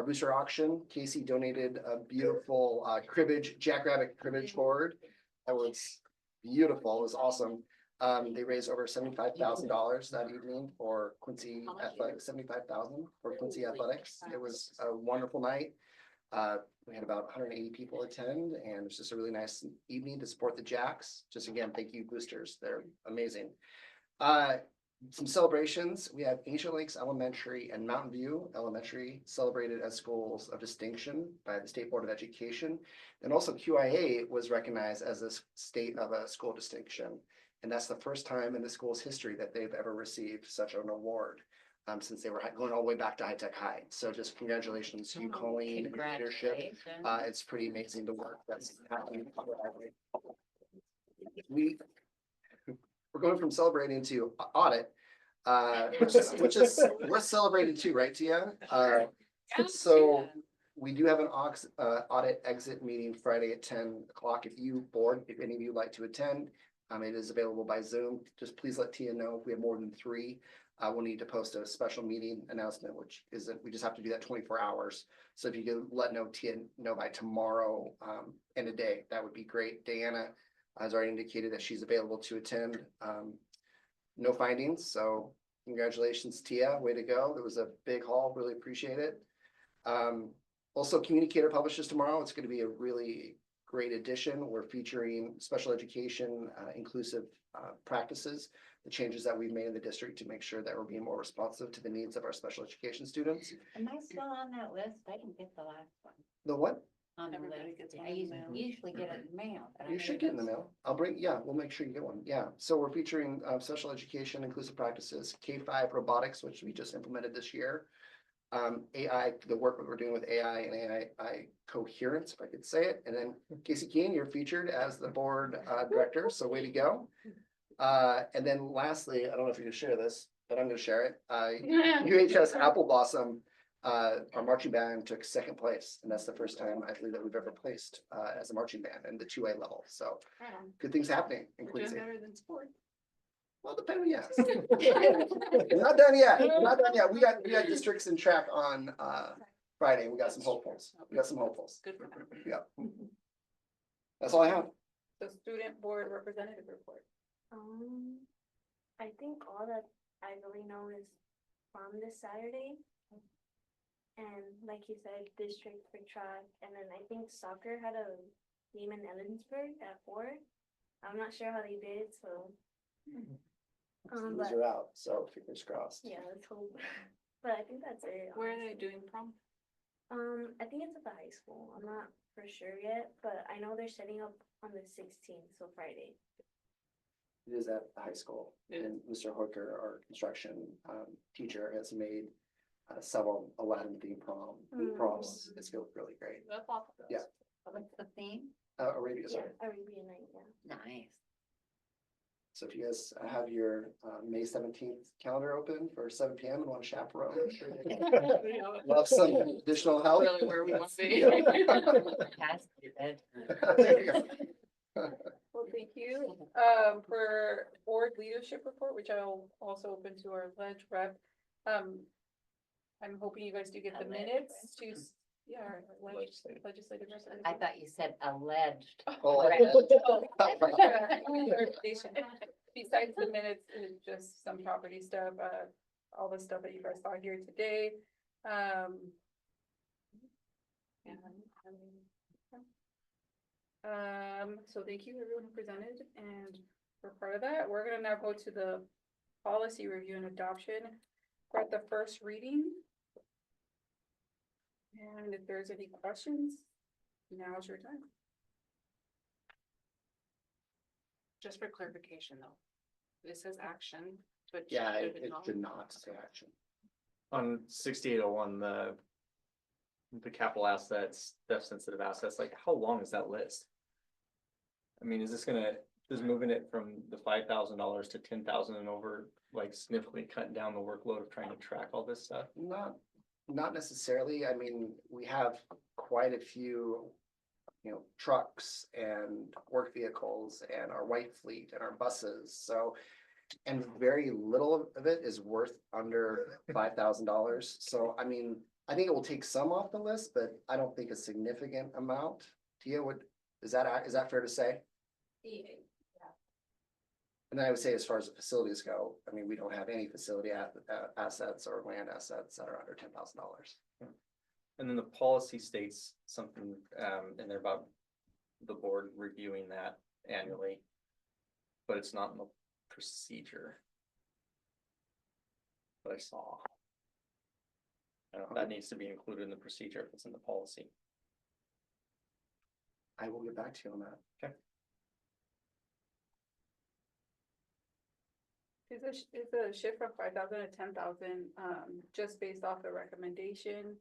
Speaker 4: booster auction. Casey donated a beautiful cribbage, jackrabbit cribbage board. That was beautiful. It was awesome. They raised over $75,000 that evening for Quincy Athletics, 75,000 for Quincy Athletics. It was a wonderful night. We had about 180 people attend, and it was just a really nice evening to support the Jacks. Just again, thank you boosters. They're amazing. Some celebrations. We have Angel Lakes Elementary and Mountain View Elementary celebrated as schools of distinction by the State Board of Education. And also QIA was recognized as a state of a school distinction. And that's the first time in the school's history that they've ever received such an award. Since they were going all the way back to High Tech High. So just congratulations to you, Colleen, and your leadership.
Speaker 3: Congratulations.
Speaker 4: It's pretty amazing the work that's happening. We're going from celebrating to audit, which is we're celebrating too, right, Tia? So we do have an audit exit meeting Friday at 10 o'clock. If any of you would like to attend, it is available by Zoom. Just please let Tia know if we have more than 3. We'll need to post a special meeting announcement, which is that we just have to do that 24 hours. So if you could let Tia know by tomorrow end of day, that would be great. Diana has already indicated that she's available to attend. No findings, so congratulations, Tia. Way to go. There was a big haul. Really appreciate it. Also, Communicator publishes tomorrow. It's going to be a really great edition. We're featuring special education, inclusive practices, the changes that we've made in the district to make sure that we're being more responsive to the needs of our special education students.
Speaker 3: Am I still on that list? I didn't get the last one
Speaker 4: The what?
Speaker 3: on the
Speaker 8: Everybody
Speaker 3: list.
Speaker 8: gets one
Speaker 3: I
Speaker 8: in the mail.
Speaker 3: usually get it in the mail. but I
Speaker 4: You should get in the mail. We'll make sure you get one. Yeah, so we're featuring special education, inclusive practices, K-5 robotics, which we just implemented this year. AI, the work that we're doing with AI and AI coherence, if I could say it. And then Casey Keene, you're featured as the board director, so way to go. And then lastly, I don't know if you can share this, but I'm gonna share it. UHS Apple Blossom, our marching band took 2nd place, and that's the first time I believe that we've ever placed as a marching band in the 2A level. So good things happening in
Speaker 8: We're doing
Speaker 4: Quincy.
Speaker 8: better than sport.
Speaker 4: Well, depending, yes. We're not done yet. We're not done yet. We got districts in track on Friday. We got some hopefuls.
Speaker 8: Good for them.
Speaker 4: Yeah. That's all I have.
Speaker 8: The student board representative report.
Speaker 12: I think all that I really know is from this Saturday. And like you said, district for track, and then I think soccer had a game in Ellensburg at 4. I'm not sure how they did, so.
Speaker 4: These
Speaker 12: But
Speaker 4: are out, so fingers crossed.
Speaker 12: yeah, let's hope. But I think that's it.
Speaker 8: Where are they
Speaker 12: honestly.
Speaker 8: doing prom?
Speaker 12: I think it's at the high school. I'm not for sure yet, but I know they're setting up on the 16th, so Friday.
Speaker 4: It is at the high school, and Mr. Hooker, our construction teacher, has made several Aladdin themed proms. It's really great.
Speaker 8: That's awesome.
Speaker 4: Yeah.
Speaker 3: What's the theme?
Speaker 4: Arabia,
Speaker 12: Yeah,
Speaker 4: sorry.
Speaker 12: Arabian Night, yeah.
Speaker 3: Nice.
Speaker 4: So if you guys have your May 17th calendar open for 7 PM and want to chaperone, I'm sure love some additional help.
Speaker 1: Really where we want to be.
Speaker 3: Has to be bedtime.
Speaker 4: There you go.
Speaker 8: Well, thank you. For board leadership report, which I'll also open to our ledge rep. I'm hoping you guys do get the
Speaker 3: Alleged
Speaker 8: minutes to,
Speaker 3: rep.
Speaker 8: yeah, our legislative representative.
Speaker 3: I thought you said alleged.
Speaker 4: Oh,
Speaker 8: Clarification. Besides the minutes, it's just some property stuff, all the stuff that you guys saw here today. So thank you everyone who presented, and for part of that, we're gonna now go to the policy review and adoption. We're at the first reading. And if there's any questions, now's your time.
Speaker 1: Just for clarification though, this is action, but.
Speaker 4: Yeah,
Speaker 1: should
Speaker 4: it
Speaker 1: not?
Speaker 4: did not say action.
Speaker 2: On 6801, the capital assets, def sensitive assets, like how long is that list? I mean, is moving it from the $5,000 to 10,000 and over, like significantly cutting down the workload of trying to track all this stuff?
Speaker 4: Not necessarily. I mean, we have quite a few, trucks and work vehicles and our white fleet and our buses. So, and very little of it is worth under $5,000. So, I mean, I think it will take some off the list, but I don't think a significant amount. Tia, is that fair to say? And then I would say, as far as the facilities go, I mean, we don't have any facility assets or land assets that are under $10,000.
Speaker 2: And then the policy states something in there about the board reviewing that annually. But it's not in the procedure. That I saw. I don't know if that needs to be included in the procedure if it's in the policy.
Speaker 4: I will get back to you on that.
Speaker 2: Okay.
Speaker 8: Is a shift from 5,000 to 10,000, just based off the recommendation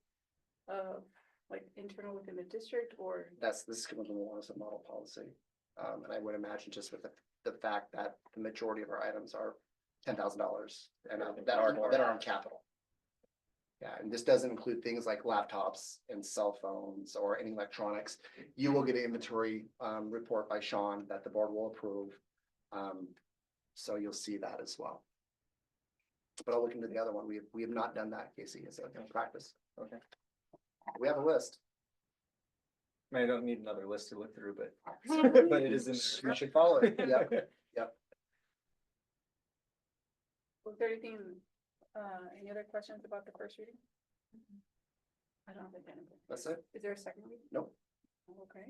Speaker 8: of like internal within the district, or?
Speaker 4: This is coming from the Waterson model policy. And I would imagine just with the fact that the majority of our items are $10,000 and that are on capital. Yeah, and this doesn't include things like laptops and cell phones or any electronics. You will get an inventory report by Sean that the board will approve. So you'll see that as well. But I'll look into the other one. We have not done that, Casey, as a practice.
Speaker 2: Okay.
Speaker 4: We have a list.
Speaker 2: I don't need another list to look through, but but it is in there.
Speaker 4: We should follow it. Yep.
Speaker 8: Was there anything, any other questions about the first reading? I don't think any.
Speaker 4: That's it.
Speaker 8: Is there a second reading?
Speaker 4: Nope.
Speaker 8: Okay,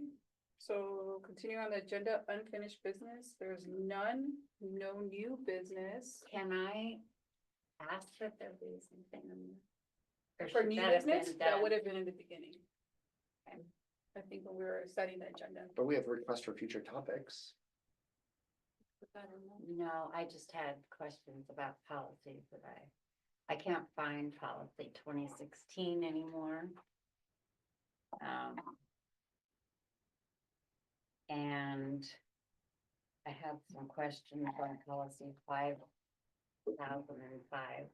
Speaker 8: so continue on the agenda, unfinished business, there's none, no new business.
Speaker 3: Can I ask that there be something? Or
Speaker 8: For
Speaker 3: should
Speaker 8: new
Speaker 3: that have been
Speaker 8: business, that
Speaker 3: done?
Speaker 8: would have been in the beginning. I think when we were setting the agenda.
Speaker 4: But we have requests for future topics.
Speaker 3: No, I just had questions about policies that I can't find policy 2016 anymore. And I have some questions on policy 5005.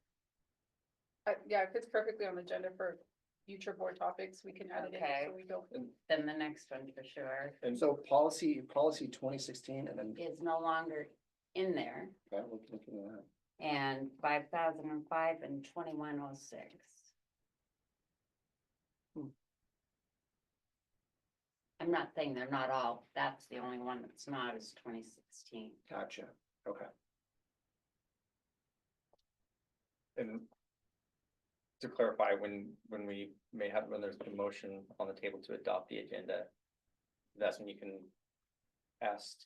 Speaker 8: Yeah, if it's perfectly on the agenda for future board topics, we can add it in,
Speaker 3: Okay.
Speaker 8: so we don't.
Speaker 3: Then the next one for sure
Speaker 4: And so policy 2016 and then,
Speaker 3: is no longer in there.
Speaker 4: okay, we'll look into that.
Speaker 3: And 5005 and 2106. I'm not saying they're not all, that's the only one that's not is 2016.
Speaker 4: Gotcha. Okay.
Speaker 2: And to clarify, when there's a motion on the table to adopt the agenda, that's when you can ask,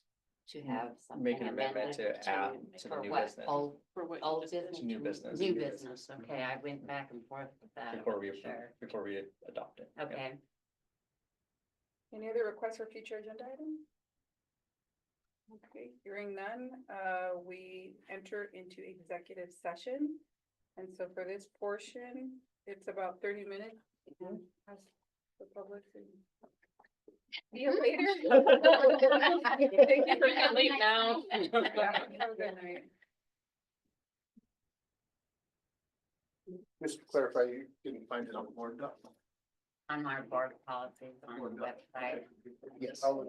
Speaker 3: To have something
Speaker 2: make an amendment
Speaker 3: amended
Speaker 2: to add to the
Speaker 3: for
Speaker 2: new
Speaker 3: what?
Speaker 2: business.
Speaker 1: For what?
Speaker 3: Old
Speaker 1: you just
Speaker 3: business.
Speaker 2: To new business.
Speaker 3: New business, okay, I went back and forth with that. Sure,
Speaker 2: Before we adopt it. Yeah.
Speaker 3: okay.
Speaker 8: Any other requests for future agenda items? Okay, hearing none, we enter into executive session. And so for this portion, it's about 30 minutes. Ask the public to See you later.
Speaker 3: Thank you for coming now.
Speaker 6: Just to clarify, you didn't find it on board doc?
Speaker 3: On our board policies on the website.
Speaker 4: Yes.
Speaker 6: I'll-